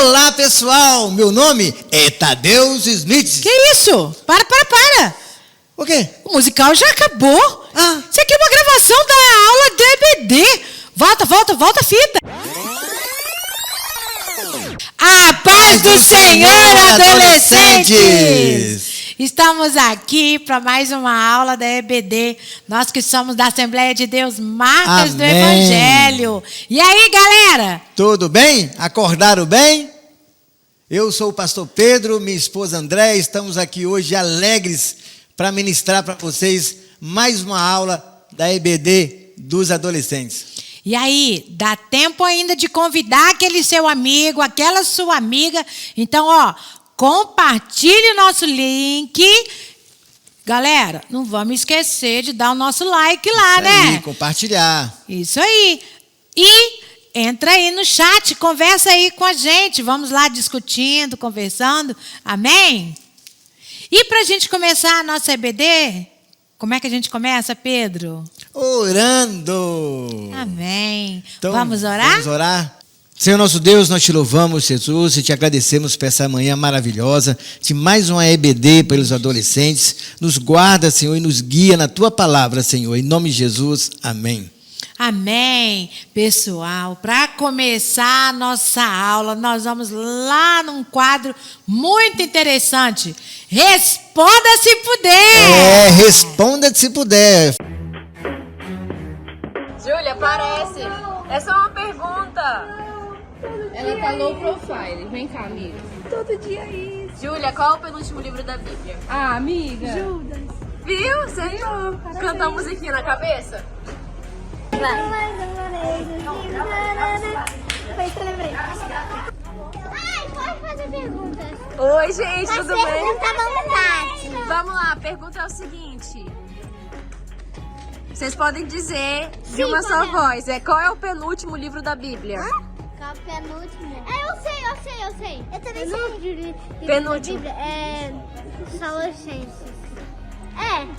Olá, pessoal! Meu nome é Tadeu Smith. Que isso? Para. O quê? O musical já acabou. Isso aqui é uma gravação da aula de EBD. Volta a fita. A paz do Senhor, adolescentes! Estamos aqui para mais uma aula da EBD. Nós que somos da Assembleia de Deus, Marcas do Evangelho. E aí, galera? Tudo bem? Acordaram bem? Eu sou o pastor Pedro, minha esposa André. Estamos aqui hoje alegres para ministrar para vocês mais uma aula da EBD dos adolescentes. E aí, dá tempo ainda de convidar aquele seu amigo, aquela sua amiga. Então, compartilhe o nosso link. Galera, não vamos esquecer de dar o nosso like lá, Isso né? aí, compartilhar. Isso aí. E entra aí no chat, conversa aí com a gente. Vamos lá discutindo, conversando. Amém? E para a gente começar a nossa EBD, como é que a gente começa, Pedro? Orando. Amém. Então, vamos orar? Vamos orar? Senhor nosso Deus, nós te louvamos, Jesus, e te agradecemos por essa manhã maravilhosa, de mais uma EBD pelos adolescentes. Nos guarda, Senhor, e nos guia na tua palavra, Senhor. Em nome de Jesus, amém. Amém. Pessoal, para começar a nossa aula, nós vamos lá num quadro muito interessante. Responda se puder. Responda se puder. Júlia, aparece. É só uma pergunta. Ela tá low profile. Vem cá, amiga. Todo dia é isso. Júlia, qual é o penúltimo livro da Bíblia? Ah, amiga. Judas. Viu? Acertou. Canta a musiquinha na cabeça? Vai. Ai, pode fazer perguntas. Oi, gente, tudo bem? Pergunta vontade. Vamos lá, a pergunta é o seguinte. Vocês podem dizer de uma só voz. Qual é o penúltimo livro da Bíblia? Qual é o penúltimo? Eu sei. Eu também sei. Penúltimo. É Salonicenses.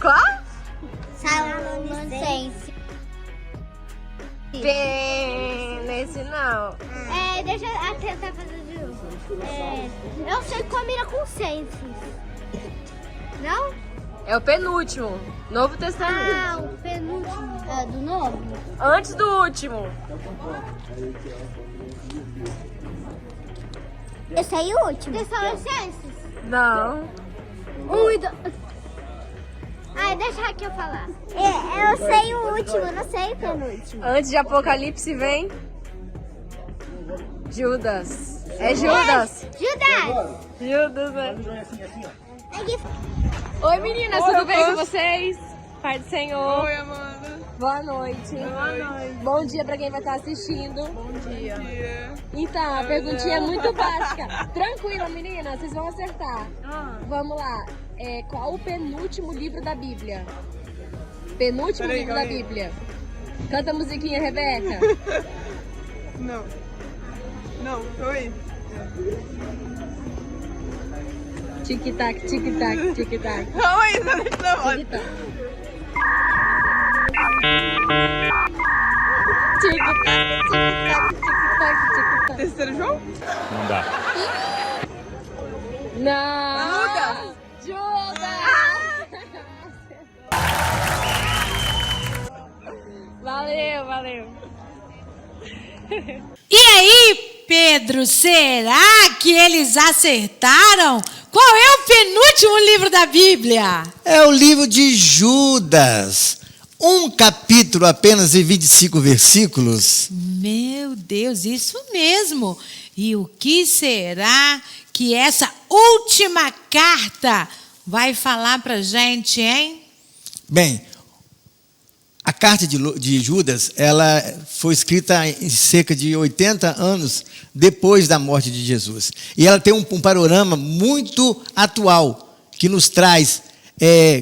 Qual? Salonicenses. Nesse não. Deixa eu tentar fazer de novo. Eu sei que combina com Senses. Não? É o penúltimo. Novo Testamento. O penúltimo. É do novo? Antes do último. Eu sei o último. Tessalonicenses? Não. 1 e 2. Deixa aqui eu falar. Eu sei o último, não sei o penúltimo. Antes de Apocalipse vem Judas. É Judas. Judas, né? Oi, meninas, tudo bem com vocês? Pai do Senhor. Oi, Amanda. Boa noite. Bom dia pra quem vai estar assistindo. Bom dia. Então, a perguntinha é muito básica. Tranquila, meninas, vocês vão acertar. Vamos lá. Qual o penúltimo livro da Bíblia? Penúltimo livro da Bíblia. Canta a musiquinha, Rebeca. Não, oi. Tic-tac, tic-tac, tic-tac. Calma aí, não. Tic-tac. Tic-tac, tic-tac, tic-tac, tic-tac. Terceiro João? Não dá. Não. Judas. Valeu. E aí, Pedro, será que eles acertaram? Qual é o penúltimo livro da Bíblia? É o livro de Judas. Um capítulo apenas e 25 versículos. Meu Deus, isso mesmo. E o que será que essa última carta vai falar pra gente, hein? Bem, a carta de Judas, ela foi escrita em cerca de 80 anos depois da morte de Jesus. E ela tem um panorama muito atual, que nos traz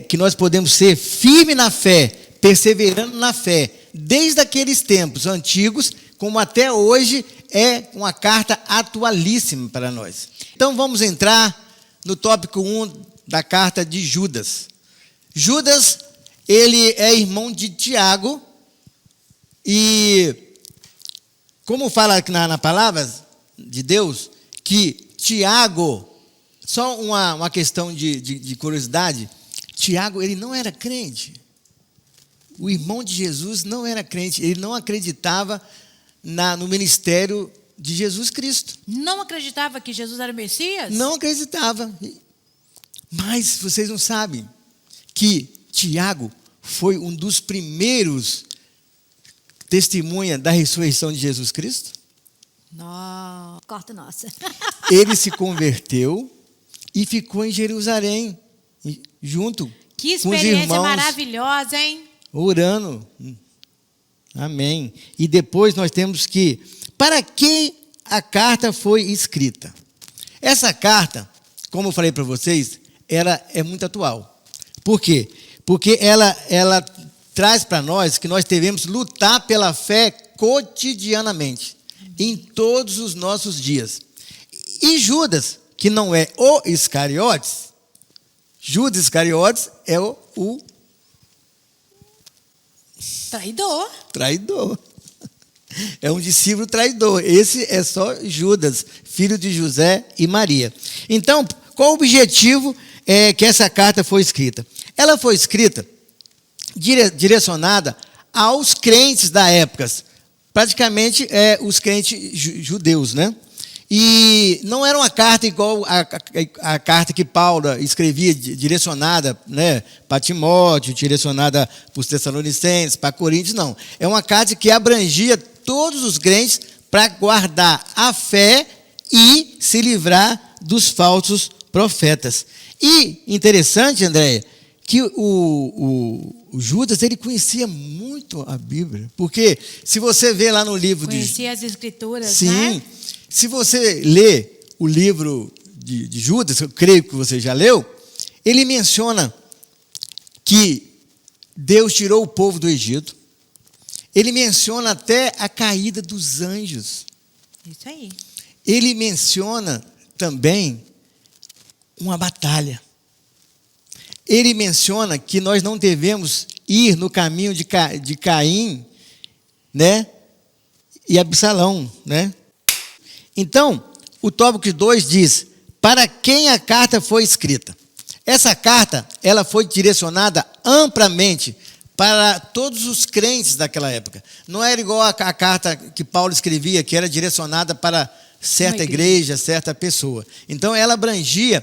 que nós podemos ser firmes na fé, perseverando na fé, desde aqueles tempos antigos, como até hoje é uma carta atualíssima para nós. Então vamos entrar no tópico 1 da carta de Judas. Judas, ele é irmão de Tiago, e como fala na palavra de Deus, que Tiago, só uma questão de curiosidade, Tiago, ele não era crente. O irmão de Jesus não era crente, ele não acreditava no ministério de Jesus Cristo. Não acreditava que Jesus era o Messias? Não acreditava. Mas vocês não sabem que Tiago foi um dos primeiros testemunha da ressurreição de Jesus Cristo? Não, corta nossa. Ele se converteu e ficou em Jerusalém, junto Que com os experiência irmãos, maravilhosa, hein? orando. Amém. E depois nós temos que, para quem a carta foi escrita? Essa carta, como eu falei para vocês, ela é muito atual. Por quê? Porque ela traz para nós que nós devemos lutar pela fé cotidianamente, em todos os nossos dias. E Judas, que não é o Iscariotes, Judas Iscariotes é o traidor. É um discípulo traidor. Esse é só Judas, filho de José e Maria. Então, qual o objetivo que essa carta foi escrita? Ela foi escrita direcionada aos crentes da época, praticamente os crentes judeus, né? E não era uma carta igual a carta que Paulo escrevia, direcionada, né, para Timóteo, direcionada para os Tessalonicenses, para Coríntios, não. É uma carta que abrangia todos os crentes para guardar a fé e se livrar dos falsos profetas. E interessante, Andréia, que o Judas, ele conhecia muito a Bíblia, porque se você vê lá no livro Conhecia as Escrituras, sim, né? Se você lê o livro de Judas, eu creio que você já leu, ele menciona que Deus tirou o povo do Egito. Ele menciona até a caída dos anjos. Isso aí. Ele menciona também uma batalha. Ele menciona que nós não devemos ir no caminho de Caim, né, e Absalão, né? Então, o tópico 2 diz: para quem a carta foi escrita? Essa carta, ela foi direcionada amplamente para todos os crentes daquela época. Não era igual a carta que Paulo escrevia, que era direcionada para certa igreja, certa pessoa. Então, ela abrangia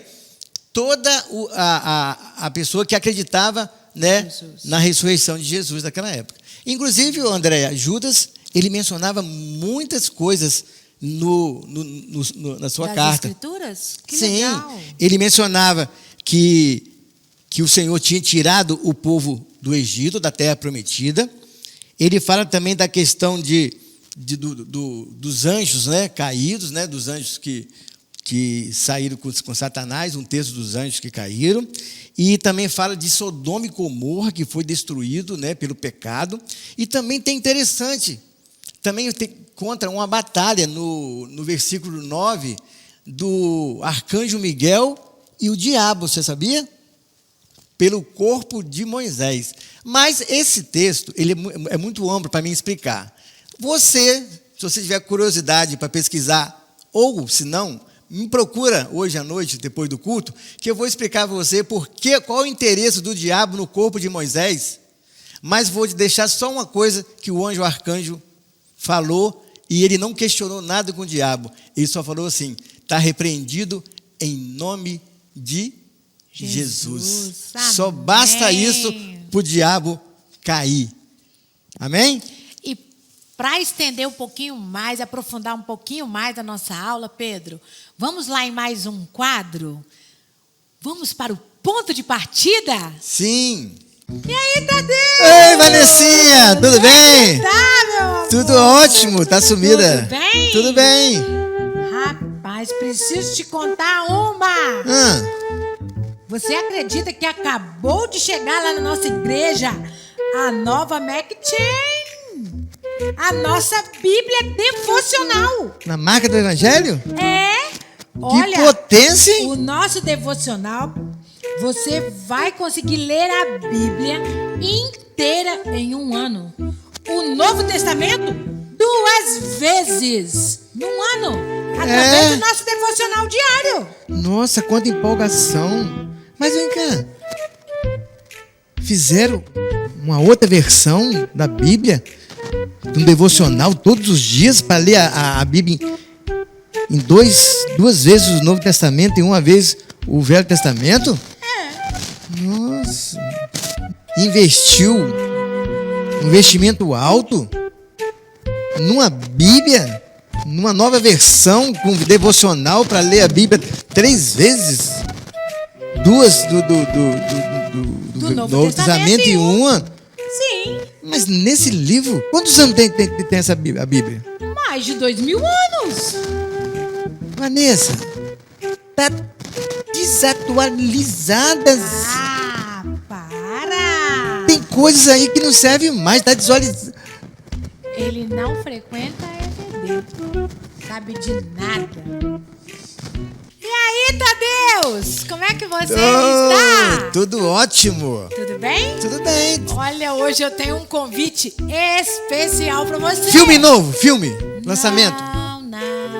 toda a pessoa que acreditava, né, na ressurreição de Jesus naquela época. Inclusive, Andréia, Judas, ele mencionava muitas coisas na sua Das carta. Escrituras? Que Sim, legal. ele mencionava que o Senhor tinha tirado o povo do Egito, da terra prometida. Ele fala também da questão dos anjos, né, caídos, né, dos anjos que saíram com Satanás, um terço dos anjos que caíram. E também fala de Sodoma e Gomorra, que foi destruído, né, pelo pecado. E também tem interessante, também contra uma batalha no versículo 9 do arcanjo Miguel e o diabo, você sabia? Pelo corpo de Moisés. Mas esse texto, ele é muito amplo para mim explicar. Se você tiver curiosidade para pesquisar, ou se não, me procura hoje à noite, depois do culto, que eu vou explicar para você qual o interesse do diabo no corpo de Moisés. Mas vou deixar só uma coisa que o anjo arcanjo falou, e ele não questionou nada com o diabo. Ele só falou assim: está repreendido em nome de Jesus. Só basta isso para o diabo cair. Amém? E para estender um pouquinho mais, aprofundar um pouquinho mais a nossa aula, Pedro, vamos lá em mais um quadro? Vamos para o ponto de partida? Sim. E aí, Tadeu? Ei, Vanessinha, tudo bem? Tá, meu amor? Tudo ótimo, tá sumida. Tudo bem? Tudo bem. Rapaz, preciso te contar uma. Você acredita que acabou de chegar lá na nossa igreja a nova Mac Chain? A nossa Bíblia devocional. Na marca do Evangelho? É. Que Olha, potência, hein? o nosso devocional, você vai conseguir ler a Bíblia inteira em um ano. O Novo Testamento, 2 vezes num ano. Através do nosso devocional diário. Nossa, quanta empolgação. Mas vem cá. Fizeram uma outra versão da Bíblia, um devocional todos os dias para ler a Bíblia em duas vezes o Novo Testamento e uma vez o Velho Testamento? Nossa. Investiu um investimento alto numa Bíblia, numa nova versão com devocional para ler a Bíblia 3 vezes. 2 do Novo Testamento e uma. Sim. Mas nesse livro, quantos anos tem essa Bíblia, a Bíblia? Mais de 2000 anos. Vanessa, tá desatualizada. Ah, para. Tem coisas aí que não servem mais, tá desatualizada. Ele não frequenta EBD. Sabe de nada. E aí, Tadeus? Como é que você está? Tudo ótimo. Tudo bem? Tudo bem. Olha, hoje eu tenho um convite especial para você. Filme novo, lançamento.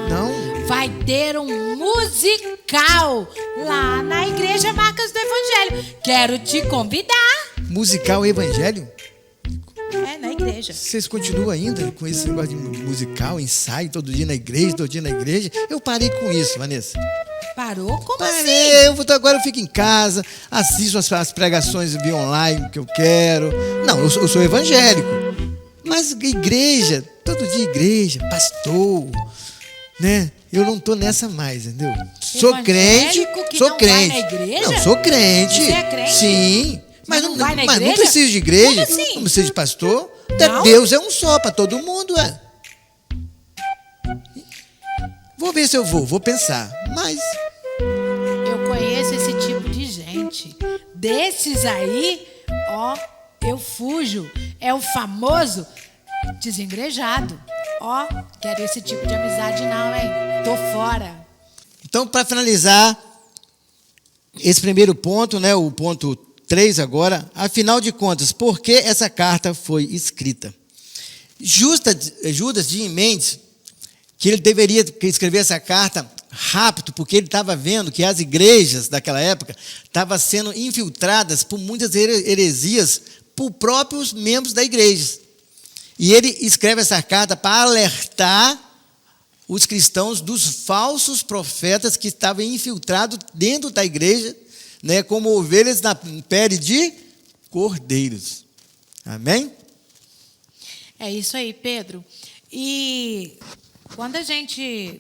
Não. Vai ter um musical lá na Igreja Marcas do Evangelho. Quero te convidar. Musical Evangelho? É, na igreja. Vocês continuam ainda com esse negócio de musical, ensaio, todo dia na igreja? Eu parei com isso, Vanessa. Parou? Como Parei, assim? agora eu fico em casa, assisto as pregações via online que eu quero. Não, eu sou evangélico. Mas igreja, todo dia igreja, pastor, né? Eu não tô nessa mais, entendeu? Sou crente, que sou não crente. Vai na igreja? Não, sou crente. Você é crente? Sim. Mas não vai na mas não igreja? preciso de igreja, Como assim? não preciso de pastor. Até Não? Deus é um só para todo mundo, é. Vou ver se eu vou pensar. Mas Eu conheço esse tipo de gente. Desses aí, ó, eu fujo. É o famoso desengrejado. Ó, quero esse tipo de amizade não, hein? Tô fora. então, para finalizar esse primeiro ponto, né, o ponto 3 agora, afinal de contas, por que essa carta foi escrita? Judas tinha em mente que ele deveria escrever essa carta rápido, porque ele estava vendo que as igrejas daquela época estavam sendo infiltradas por muitas heresias por próprios membros da igreja. E ele escreve essa carta para alertar os cristãos dos falsos profetas que estavam infiltrados dentro da igreja, né, como ovelhas na pele de cordeiros. Amém? É isso aí, Pedro. E quando a gente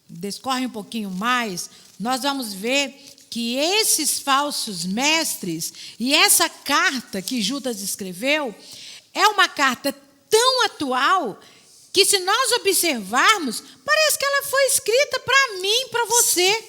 discorre um pouquinho mais, nós vamos ver que esses falsos mestres e essa carta que Judas escreveu é uma carta tão atual que, se nós observarmos, parece que ela foi escrita para mim, para você.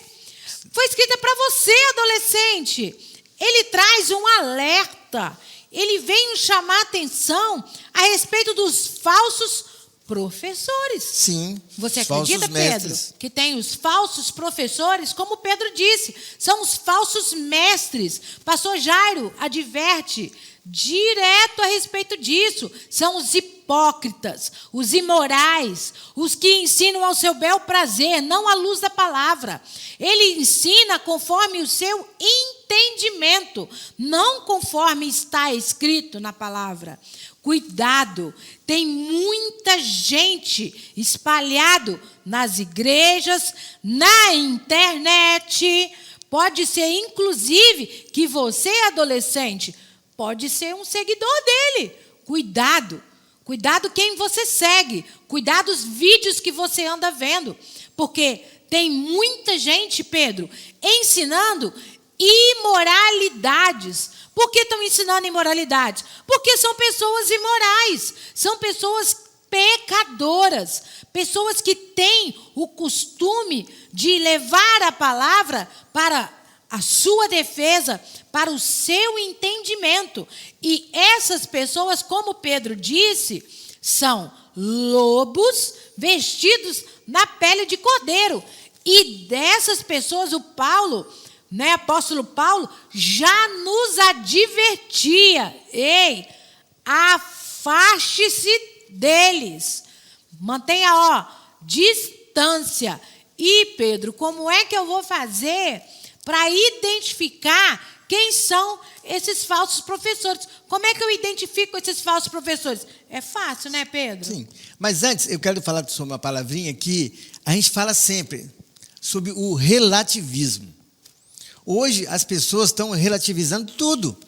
Foi escrita para você, adolescente. Ele traz um alerta. Ele vem chamar atenção a respeito dos falsos professores. Sim. Você falsos acredita, Pedro, mestres. que tem os falsos professores? Como Pedro disse, são os falsos mestres. Pastor Jairo adverte direto a respeito disso. São os hipócritas, os imorais, os que ensinam ao seu bel prazer, não à luz da palavra. Ele ensina conforme o seu entendimento, não conforme está escrito na palavra. Cuidado, tem muita gente espalhado nas igrejas, na internet. Pode ser, inclusive, que você, adolescente, pode ser um seguidor dele. Cuidado. Cuidado quem você segue. Cuidado os vídeos que você anda vendo. Porque tem muita gente, Pedro, ensinando imoralidades. Por que estão ensinando imoralidades? Porque são pessoas imorais. São pessoas pecadoras. Pessoas que têm o costume de levar a palavra para a sua defesa, para o seu entendimento. E essas pessoas, como Pedro disse, são lobos vestidos na pele de cordeiro. E dessas pessoas, o Paulo, né, apóstolo Paulo, já nos advertia. Ei, afaste-se deles. Mantenha, distância. E, Pedro, como é que eu vou fazer para identificar quem são esses falsos professores? Como é que eu identifico esses falsos professores? É fácil, né, Pedro? Sim. Mas antes, eu quero falar sobre uma palavrinha que a gente fala sempre sobre o relativismo. Hoje, as pessoas estão relativizando tudo.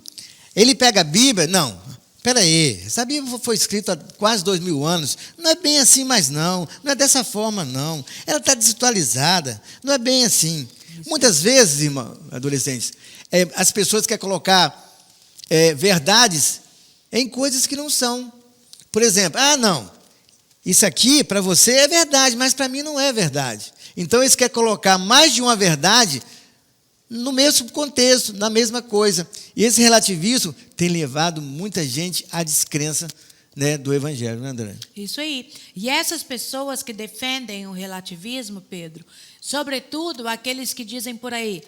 Ele pega a Bíblia, não, espera aí, essa Bíblia foi escrita há quase 2000 anos, não é bem assim mais não é dessa forma não, ela está desatualizada, não é bem assim. Muitas vezes, irmão, adolescentes, as pessoas querem colocar verdades em coisas que não são. Por exemplo, não, isso aqui para você é verdade, mas para mim não é verdade. Então eles querem colocar mais de uma verdade no mesmo contexto, na mesma coisa. E esse relativismo tem levado muita gente à descrença, né, do Evangelho, né, André? Isso aí. E essas pessoas que defendem o relativismo, Pedro, sobretudo aqueles que dizem por aí,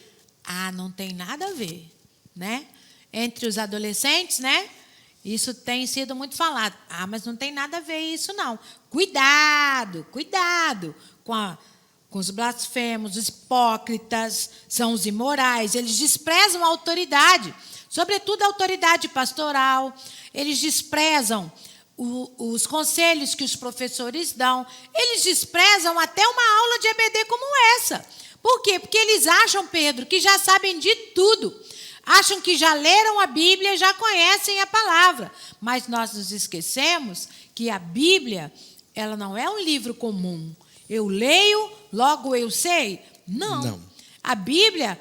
não tem nada a ver, né? Entre os adolescentes, né? Isso tem sido muito falado. Mas não tem nada a ver isso, não. Cuidado com os blasfemos, os hipócritas, são os imorais, eles desprezam a autoridade, sobretudo a autoridade pastoral, eles desprezam os conselhos que os professores dão, eles desprezam até uma aula de EBD como essa. Por quê? Porque eles acham, Pedro, que já sabem de tudo, acham que já leram a Bíblia e já conhecem a palavra, mas nós nos esquecemos que a Bíblia, ela não é um livro comum. Eu leio, logo eu sei? Não. A Bíblia,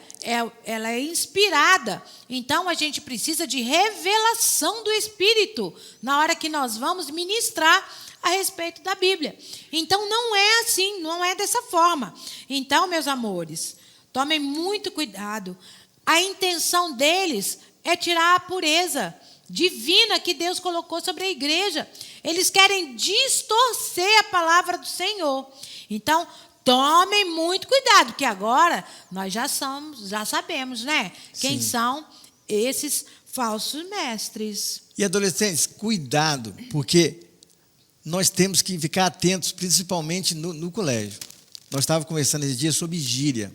ela é inspirada. Então, a gente precisa de revelação do Espírito na hora que nós vamos ministrar a respeito da Bíblia. Então, não é assim, não é dessa forma. Então, meus amores, tomem muito cuidado. A intenção deles é tirar a pureza divina que Deus colocou sobre a igreja. Eles querem distorcer a palavra do Senhor. Então, tomem muito cuidado, que agora nós já sabemos, né? Quem Sim. são esses falsos mestres. E adolescentes, cuidado, porque nós temos que ficar atentos, principalmente no colégio. Nós estávamos conversando esse dia sobre gíria,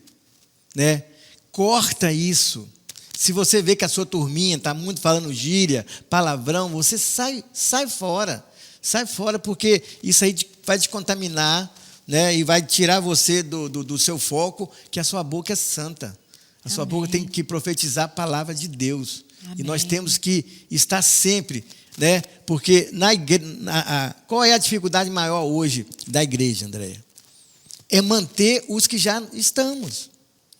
né? Corta isso. Se você vê que a sua turminha está muito falando gíria, palavrão, você sai fora. Sai fora, porque isso aí vai te contaminar, né? E vai tirar você do seu foco, que a sua boca é santa. A sua boca tem que profetizar a palavra de Deus. Amém. E nós temos que estar sempre, né? Porque qual é a dificuldade maior hoje da igreja, Andréia? É manter os que já estamos.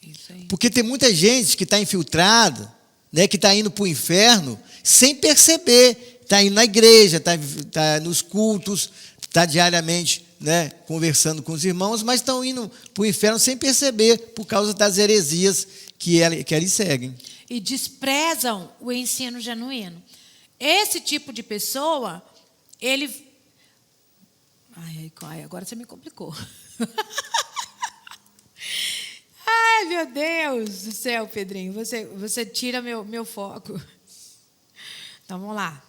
Isso aí. Porque tem muita gente que está infiltrada, né? Que está indo para o inferno sem perceber. Está indo na igreja, está nos cultos, está diariamente, né, conversando com os irmãos, mas estão indo para o inferno sem perceber, por causa das heresias que eles seguem. E desprezam o ensino genuíno. Esse tipo de pessoa, ele... Ai, agora você me complicou. Ai, meu Deus do céu, Pedrinho, você tira meu foco. Então, vamos lá.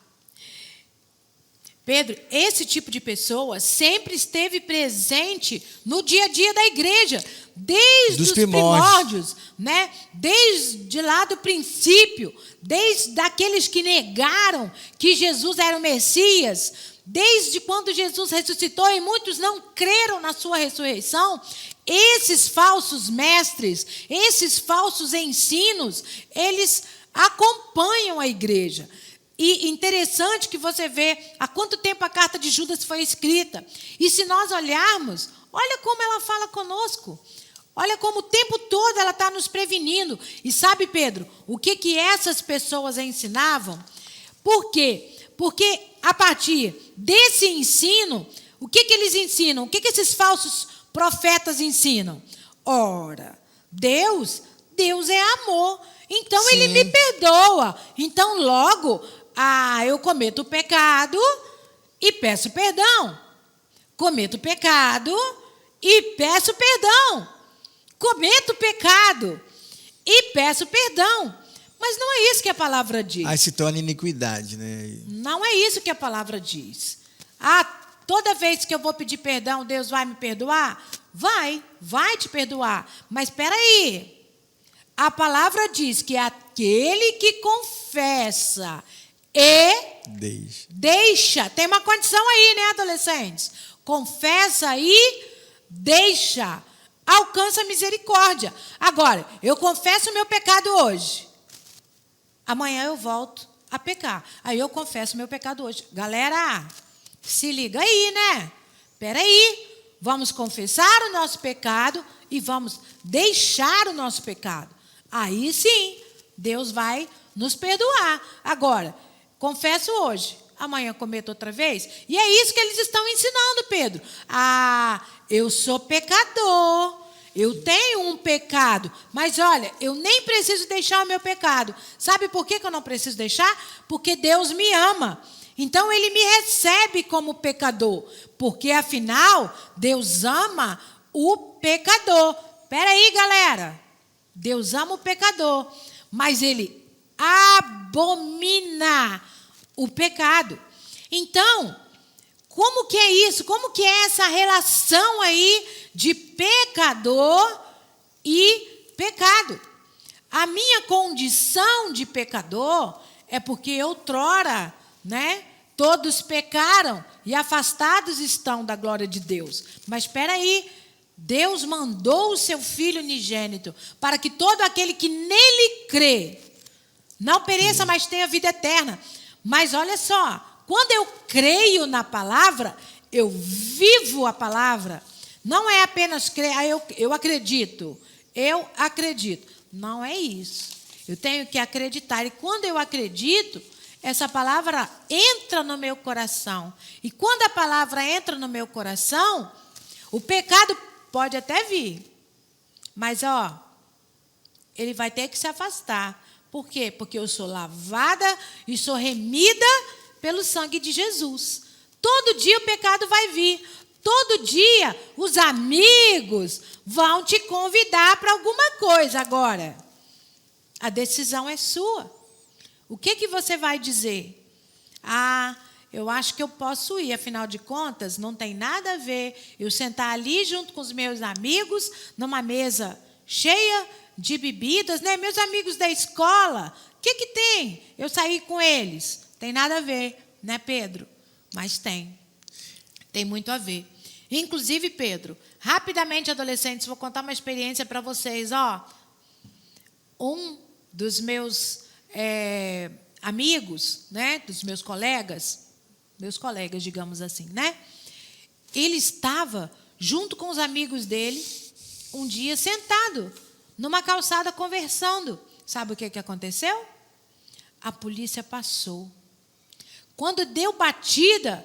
Pedro, esse tipo de pessoa sempre esteve presente no dia a dia da igreja, desde os primórdios, né? Desde lá do princípio, desde aqueles que negaram que Jesus era o Messias, desde quando Jesus ressuscitou e muitos não creram na sua ressurreição. Esses falsos mestres, esses falsos ensinos, eles acompanham a igreja. E interessante que você vê há quanto tempo a carta de Judas foi escrita. E se nós olharmos, olha como ela fala conosco. Olha como o tempo todo ela está nos prevenindo. E sabe, Pedro, o que essas pessoas ensinavam? Por quê? Porque a partir desse ensino, o que eles ensinam? O que esses falsos profetas ensinam? Ora, Deus é amor. Então, Sim. Ele me perdoa. Então, logo... eu cometo pecado e peço perdão. Cometo pecado e peço perdão. Cometo pecado e peço perdão. Mas não é isso que a palavra diz. Aí se torna iniquidade, né? Não é isso que a palavra diz. Toda vez que eu vou pedir perdão, Deus vai me perdoar? Vai te perdoar. Mas espera aí. A palavra diz que aquele que confessa e deixa. Tem uma condição aí, né, adolescentes? Confessa e deixa. Alcança a misericórdia. Agora, eu confesso o meu pecado hoje. Amanhã eu volto a pecar. Aí eu confesso o meu pecado hoje. Galera, se liga aí, né? Espera aí. Vamos confessar o nosso pecado e vamos deixar o nosso pecado. Aí sim, Deus vai nos perdoar. Agora, confesso hoje, amanhã cometo outra vez. E é isso que eles estão ensinando, Pedro. Eu sou pecador, eu tenho um pecado, mas olha, eu nem preciso deixar o meu pecado. Sabe por que eu não preciso deixar? Porque Deus me ama. Então, Ele me recebe como pecador, porque, afinal, Deus ama o pecador. Espera aí, galera. Deus ama o pecador, mas Ele abomina o pecado. Então, como que é isso? Como que é essa relação aí de pecador e pecado? A minha condição de pecador é porque outrora, né, todos pecaram e afastados estão da glória de Deus. Mas espera aí, Deus mandou o seu Filho unigênito para que todo aquele que nele crê não pereça, mas tenha vida eterna. Mas olha só, quando eu creio na palavra, eu vivo a palavra. Não é apenas crer, eu acredito. Não é isso. Eu tenho que acreditar. E quando eu acredito, essa palavra entra no meu coração. E quando a palavra entra no meu coração, o pecado pode até vir. Mas, ele vai ter que se afastar. Por quê? Porque eu sou lavada e sou remida pelo sangue de Jesus. Todo dia o pecado vai vir. Todo dia os amigos vão te convidar para alguma coisa. Agora, a decisão é sua. O que você vai dizer? Eu acho que eu posso ir, afinal de contas, não tem nada a ver eu sentar ali junto com os meus amigos, numa mesa cheia de bebidas, né? Meus amigos da escola, o que tem? Eu sair com eles. Tem nada a ver, né, Pedro? Mas tem muito a ver. Inclusive, Pedro, rapidamente, adolescentes, vou contar uma experiência para vocês. Um dos meus amigos, né, dos meus colegas, digamos assim, né? Ele estava junto com os amigos dele, um dia sentado numa calçada conversando. Sabe o que aconteceu? A polícia passou. Quando deu batida,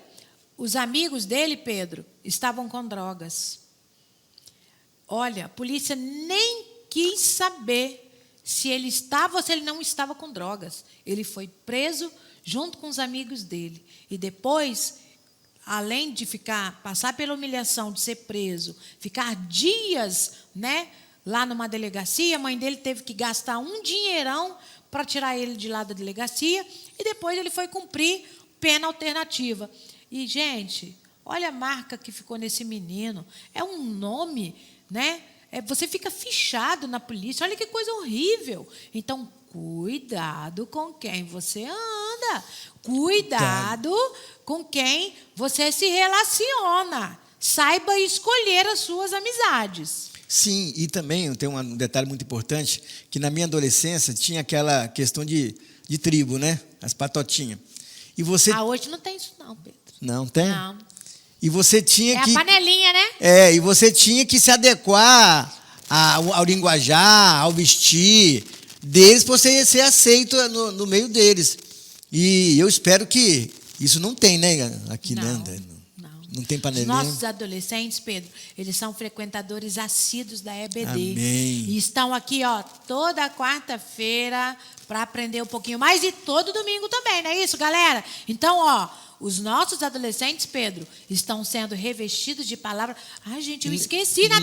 os amigos dele, Pedro, estavam com drogas. Olha, a polícia nem quis saber se ele estava ou se ele não estava com drogas. Ele foi preso junto com os amigos dele. E depois, além de passar pela humilhação de ser preso, ficar dias, né, lá numa delegacia, a mãe dele teve que gastar um dinheirão para tirar ele de lá da delegacia, e depois ele foi cumprir pena alternativa. E, gente, olha a marca que ficou nesse menino. É um nome, né? Você fica fichado na polícia. Olha que coisa horrível. Então, cuidado com quem você anda. Cuidado com quem você se relaciona. Saiba escolher as suas amizades. Sim, e também tem um detalhe muito importante, que na minha adolescência tinha aquela questão de tribo, né? As patotinhas. E você... hoje não tem isso não, Pedro. Não tem? Não. E você tinha que... a panelinha, né? E você tinha que se adequar ao linguajar, ao vestir deles, para você ser aceito no meio deles. E eu espero que isso não tem, né? Aqui, não, né? Não tem panelinha. Os nossos adolescentes, Pedro, eles são frequentadores assíduos da EBD. Amém. E estão aqui, toda quarta-feira para aprender um pouquinho mais, e todo domingo também, não é isso, galera? Então, os nossos adolescentes, Pedro, estão sendo revestidos de palavra. Gente, eu esqueci. Na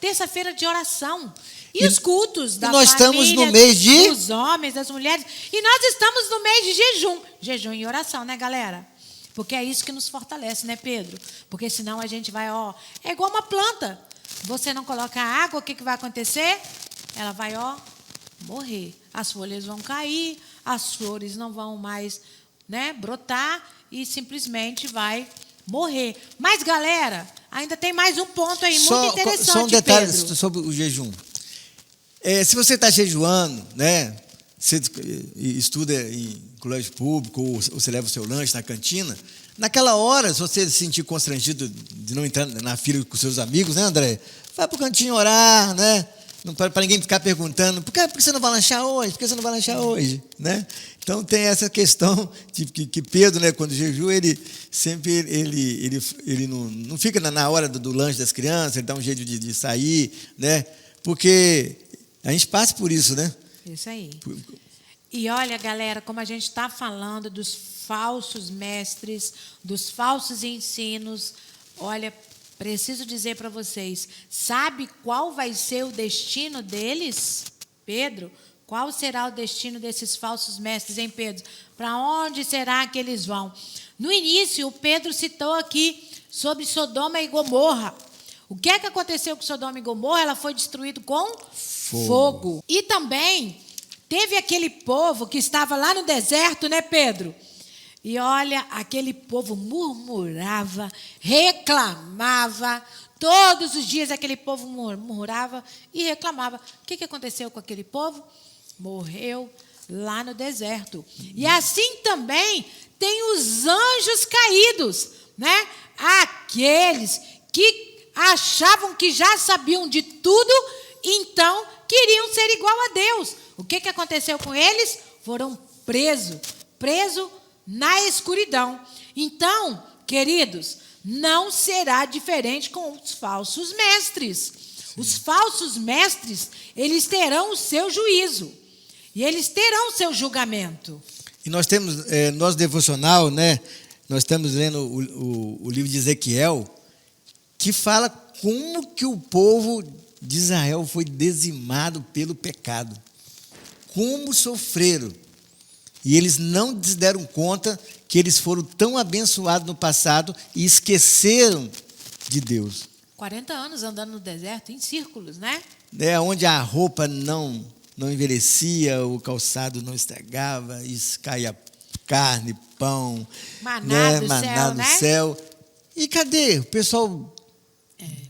terça-feira de oração. E os cultos da nós família, estamos no mês dos homens, das mulheres. E nós estamos no mês de jejum. Jejum e oração, né, galera? Porque é isso que nos fortalece, né, Pedro? Porque senão a gente vai, é igual uma planta. Você não coloca água, o que vai acontecer? Ela vai, morrer. As folhas vão cair, as flores não vão mais, né, brotar e simplesmente vai morrer. Mas, galera, ainda tem mais um ponto aí muito interessante, só um detalhe Pedro. sobre o jejum. Se você está jejuando, né, você estuda em colégio público ou você leva o seu lanche na cantina, naquela hora, se você se sentir constrangido de não entrar na fila com seus amigos, né, André? Vai para o cantinho orar, né? Para ninguém ficar perguntando, por que você não vai lanchar hoje? Por que você não vai lanchar hoje? Né? Então, tem essa questão de que Pedro, né, quando jejua, ele sempre ele não fica na hora do lanche das crianças, ele dá um jeito de sair, né? Porque a gente passa por isso, né? Isso aí. E olha, galera, como a gente está falando dos falsos mestres, dos falsos ensinos, olha, preciso dizer para vocês, sabe qual vai ser o destino deles? Pedro, qual será o destino desses falsos mestres, hein, Pedro? Para onde será que eles vão? No início, o Pedro citou aqui sobre Sodoma e Gomorra. O que é que aconteceu com Sodoma e Gomorra? Ela foi destruída com fogo. E também teve aquele povo que estava lá no deserto, né, Pedro? E olha, aquele povo murmurava, reclamava. Todos os dias aquele povo murmurava e reclamava. O que aconteceu com aquele povo? Morreu lá no deserto. E assim também tem os anjos caídos, né? Aqueles que achavam que já sabiam de tudo, então queriam ser igual a Deus. O que aconteceu com eles? Foram presos na escuridão. Então, queridos, não será diferente com os falsos mestres. Sim. Os falsos mestres, eles terão o seu juízo. E eles terão o seu julgamento. E nós temos, nosso devocional, né? Nós estamos lendo o livro de Ezequiel, que fala como que o povo de Israel foi dizimado pelo pecado. Como sofreram. E eles não se deram conta que eles foram tão abençoados no passado e esqueceram de Deus. 40 anos andando no deserto, em círculos, né? Onde a roupa não envelhecia, o calçado não estragava, isso caía carne, pão, maná do céu. E cadê? O pessoal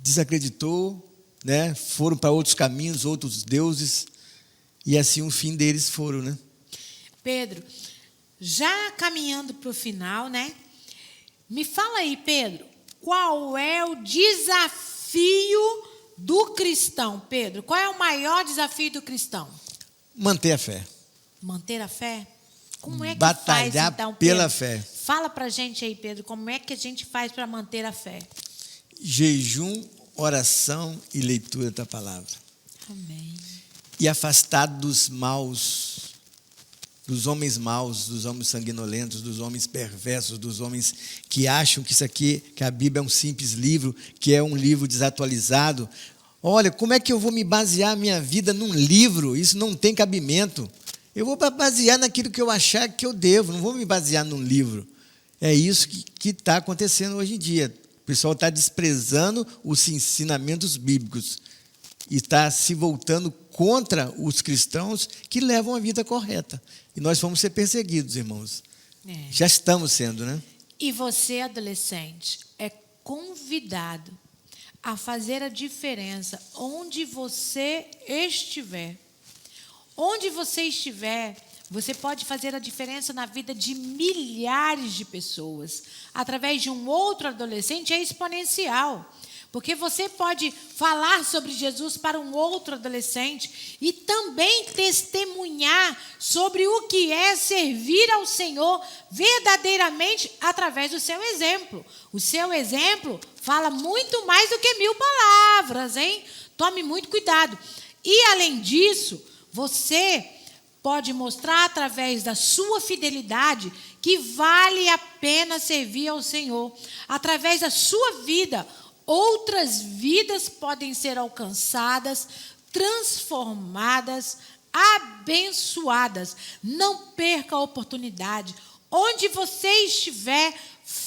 desacreditou, né? Foram para outros caminhos, outros deuses, e assim o fim deles foram, né? Pedro, já caminhando para o final, né? Me fala aí, Pedro, qual é o desafio do cristão, Pedro? Qual é o maior desafio do cristão? Manter a fé. Manter a fé? Como é que batalhar faz, então, Pedro? pela fé. Fala para a gente aí, Pedro, como é que a gente faz para manter a fé? Jejum, oração e leitura da palavra. Amém. E afastado dos maus, dos homens maus, dos homens sanguinolentos, dos homens perversos, dos homens que acham que isso aqui, que a Bíblia é um simples livro, que é um livro desatualizado. Olha, como é que eu vou me basear a minha vida num livro? Isso não tem cabimento. Eu vou basear naquilo que eu achar que eu devo, não vou me basear num livro. É isso que está acontecendo hoje em dia. O pessoal está desprezando os ensinamentos bíblicos e está se voltando contra os cristãos que levam a vida correta. E nós vamos ser perseguidos, irmãos. Já estamos sendo, né? E você, adolescente, é convidado a fazer a diferença onde você estiver. Onde você estiver, você pode fazer a diferença na vida de milhares de pessoas. Através de um outro adolescente é exponencial. Porque você pode falar sobre Jesus para um outro adolescente e também testemunhar sobre o que é servir ao Senhor verdadeiramente através do seu exemplo. O seu exemplo fala muito mais do que 1000 palavras, hein? Tome muito cuidado. E, além disso, você pode mostrar através da sua fidelidade que vale a pena servir ao Senhor. Através da sua vida, outras vidas podem ser alcançadas, transformadas, abençoadas. Não perca a oportunidade. Onde você estiver,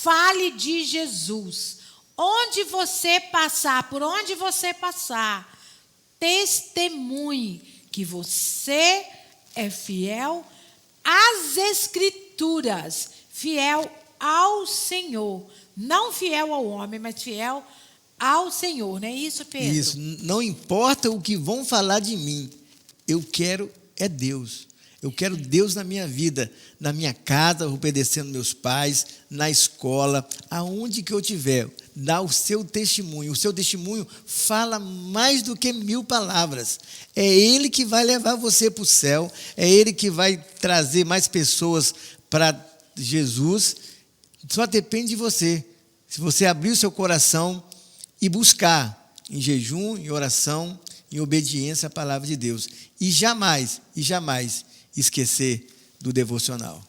fale de Jesus. Onde você passar, por onde você passar, testemunhe que você é fiel às Escrituras, fiel ao Senhor. Não fiel ao homem, mas fiel ao Senhor. Não é isso, Pedro? Isso. Não importa o que vão falar de mim. Eu quero é Deus. Eu quero Deus na minha vida, na minha casa, obedecendo meus pais, na escola, aonde que eu estiver. Dá o seu testemunho. O seu testemunho fala mais do que 1000 palavras. É Ele que vai levar você para o céu. É Ele que vai trazer mais pessoas para Jesus. Só depende de você. Se você abrir o seu coração e buscar em jejum, em oração, em obediência à palavra de Deus. E jamais esquecer do devocional.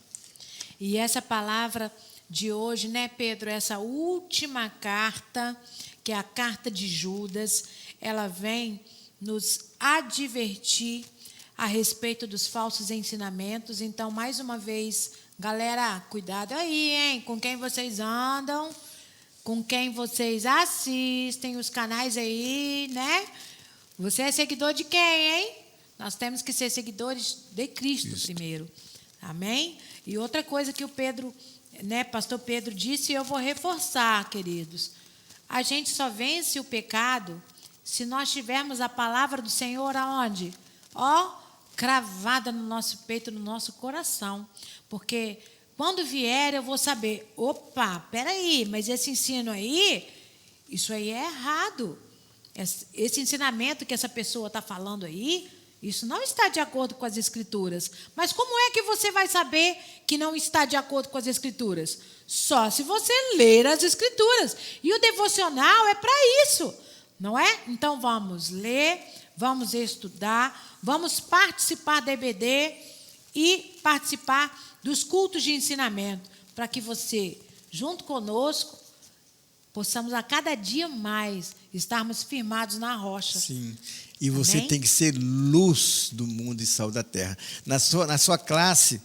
E essa palavra de hoje, né, Pedro, essa última carta, que é a carta de Judas, ela vem nos advertir a respeito dos falsos ensinamentos. Então, mais uma vez, galera, cuidado aí, hein, com quem vocês andam, com quem vocês assistem, os canais aí, né? Você é seguidor de quem, hein? Nós temos que ser seguidores de Cristo primeiro. Amém? E outra coisa que o Pedro, né, pastor Pedro disse, e eu vou reforçar, queridos. A gente só vence o pecado se nós tivermos a palavra do Senhor aonde? Cravada no nosso peito, no nosso coração. Porque quando vier eu vou saber, opa, peraí, mas esse ensino aí, isso aí é errado. Esse ensinamento que essa pessoa está falando aí, isso não está de acordo com as Escrituras. Mas como é que você vai saber que não está de acordo com as Escrituras? Só se você ler as Escrituras. E o devocional é para isso, não é? Então vamos ler, vamos estudar, vamos participar da EBD e participar dos cultos de ensinamento, para que você, junto conosco, possamos a cada dia mais estarmos firmados na rocha. Sim. E você Amém? tem que ser luz do mundo e sal da terra. Na sua classe,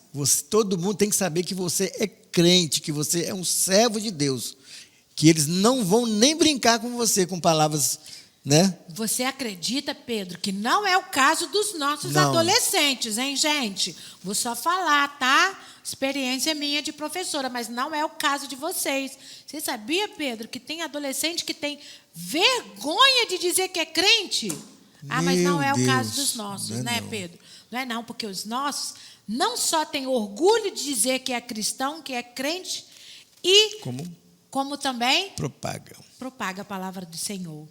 todo mundo tem que saber que você é crente, que você é um servo de Deus. Que eles não vão nem brincar com você com palavras, né? Você acredita, Pedro, que não é o caso dos nossos adolescentes, hein, gente? Vou só falar, tá? Experiência minha de professora, mas não é o caso de vocês. Você sabia, Pedro, que tem adolescente que tem vergonha de dizer que é crente? Mas não é o caso dos nossos, né, Pedro? Não é não, porque os nossos não só têm orgulho de dizer que é cristão, que é crente, e como também propaga a palavra do Senhor.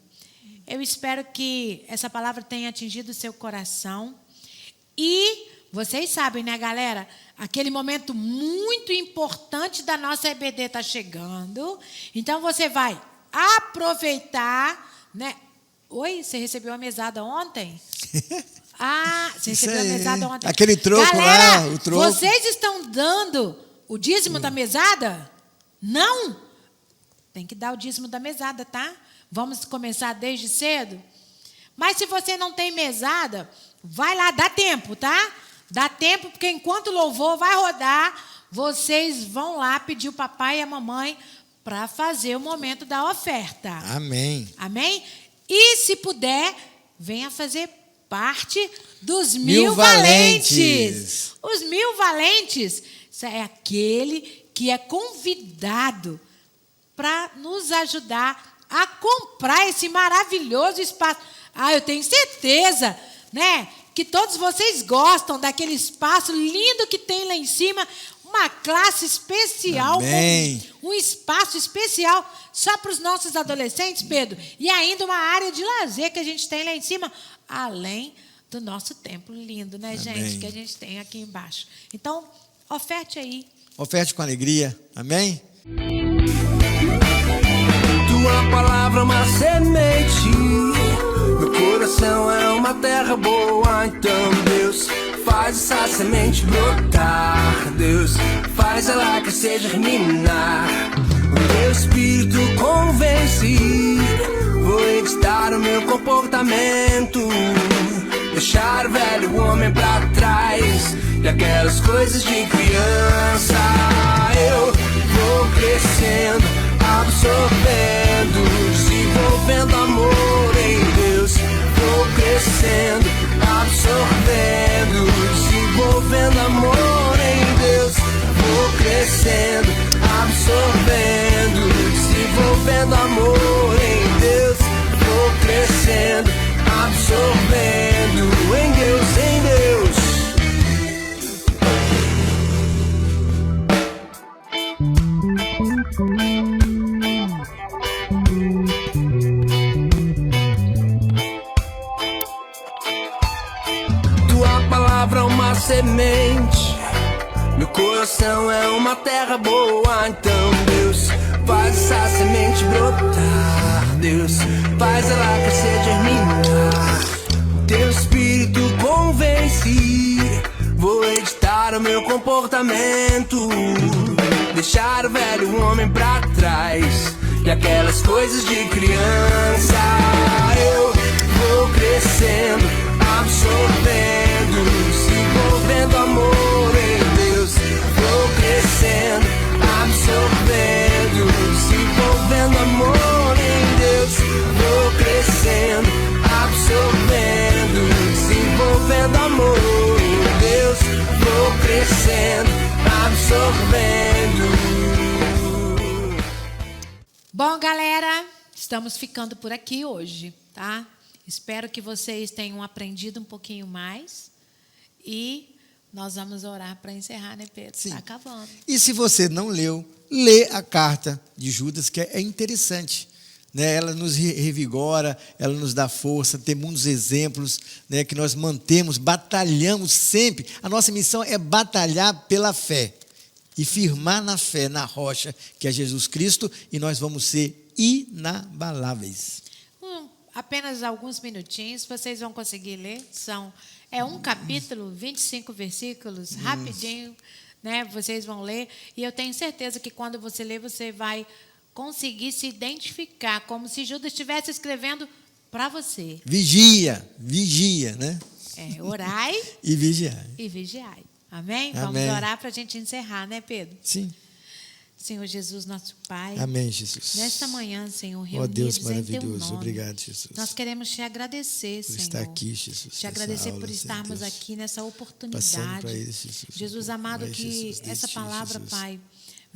Eu espero que essa palavra tenha atingido o seu coração. E vocês sabem, né, galera? Aquele momento muito importante da nossa EBD está chegando. Então, você vai aproveitar, né? Oi, você recebeu a mesada ontem? Você recebeu a mesada ontem. Aquele troco, galera, lá, o troco. Vocês estão dando o dízimo da mesada? Não? Tem que dar o dízimo da mesada, tá? Vamos começar desde cedo? Mas se você não tem mesada, vai lá, dá tempo, tá? Dá tempo, porque enquanto o louvor vai rodar, vocês vão lá pedir o papai e a mamãe para fazer o momento da oferta. Amém. Amém? E se puder, venha fazer parte dos 1000 valentes. Os 1000 valentes é aquele que é convidado para nos ajudar a comprar esse maravilhoso espaço. Eu tenho certeza, né, que todos vocês gostam daquele espaço lindo que tem lá em cima, uma classe especial, um espaço especial só para os nossos adolescentes, Pedro, e ainda uma área de lazer que a gente tem lá em cima, além do nosso templo lindo, né, gente, que a gente tem aqui embaixo. Então, oferte aí. Oferte com alegria, amém? Tua palavra é uma semente, meu coração é uma terra boa. Então Deus, faz essa semente brotar. Deus, faz ela crescer, germinar. O teu espírito convence, vou editar o meu comportamento, deixar o velho homem pra trás e aquelas coisas de criança. Eu vou crescendo, absorvendo, desenvolvendo amor em Deus. Vou crescendo, absorvendo, desenvolvendo amor em Deus. Vou crescendo, absorvendo, desenvolvendo amor em Deus. Vou crescendo, absorvendo em Deus, em Deus. Tua palavra é uma semente, meu coração é uma terra boa. Então Deus, faz essa semente brotar. Deus, faz ela crescer, germinar. Teu espírito convence, vou editar o meu comportamento, deixar o velho homem pra trás e aquelas coisas de criança. Eu vou crescendo, absorvendo, desenvolvendo amor em Deus. Vou crescendo, absorvendo, desenvolvendo amor em Deus. Vou crescendo, absorvendo, desenvolvendo amor em Deus. Vou crescendo, absorvendo. Bom, galera, estamos ficando por aqui hoje, tá? Espero que vocês tenham aprendido um pouquinho mais e nós vamos orar para encerrar, né, Pedro? Sim. Está acabando. E se você não leu, lê a carta de Judas, que é interessante. Né? Ela nos revigora, ela nos dá força, tem muitos exemplos, né, que nós mantemos, batalhamos sempre. A nossa missão é batalhar pela fé e firmar na fé, na rocha, que é Jesus Cristo, e nós vamos ser inabaláveis. Apenas alguns minutinhos, vocês vão conseguir ler. É um capítulo, 25 versículos, rapidinho, né? Vocês vão ler. E eu tenho certeza que quando você ler, você vai conseguir se identificar, como se Judas estivesse escrevendo para você. Vigia, né? Orai e vigiai. E vigiai. Amém? Amém. Vamos orar para a gente encerrar, né, Pedro? Sim. Senhor Jesus, nosso Pai. Amém, Jesus. Nesta manhã, Senhor, Ó reunidos Deus em Teu maravilhoso, nome. obrigado, Jesus. Nós queremos Te agradecer, Por Senhor. estar aqui, Jesus. Te agradecer por estarmos aqui nessa Passando oportunidade. para eles, Jesus. Jesus amado, Vai, que Jesus, essa desde palavra, Jesus. Pai,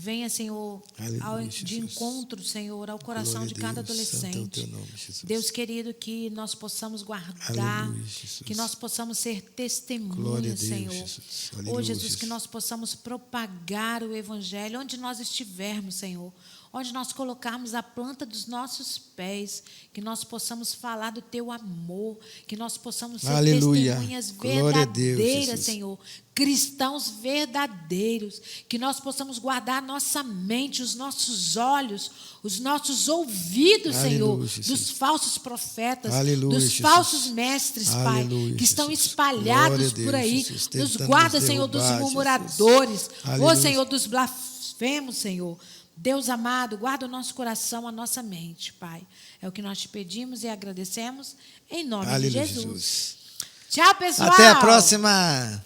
venha, Senhor, Aleluia, de Jesus. encontro, Senhor, ao coração Glória de a cada Deus, santo é o adolescente. teu nome, Jesus. Deus querido, que nós possamos guardar, Aleluia, Jesus. que nós possamos ser Glória a testemunhas, Deus, Senhor. Jesus. Ó Aleluia, Jesus, Jesus. que nós possamos propagar o Evangelho onde nós estivermos, Senhor. Onde nós colocarmos a planta dos nossos pés, que nós possamos falar do Teu amor, que nós possamos ser Aleluia. testemunhas Glória a Deus, verdadeiras, Jesus. Senhor. Cristãos verdadeiros, que nós possamos guardar nossa mente, os nossos olhos, os nossos ouvidos, Aleluia, Senhor, Jesus. dos falsos profetas, Aleluia, dos Jesus. falsos mestres, Pai, Aleluia, que estão Jesus. espalhados Glória a Deus, por aí. Jesus, Nos tentando guarda, nos Senhor, dos derrubar, murmuradores, ó Aleluia. Senhor, dos blasfemos, Senhor. Deus amado, guarda o nosso coração, a nossa mente, Pai. É o que nós te pedimos e agradecemos em nome Aleluia, de Jesus. Jesus. Tchau, pessoal. Até a próxima.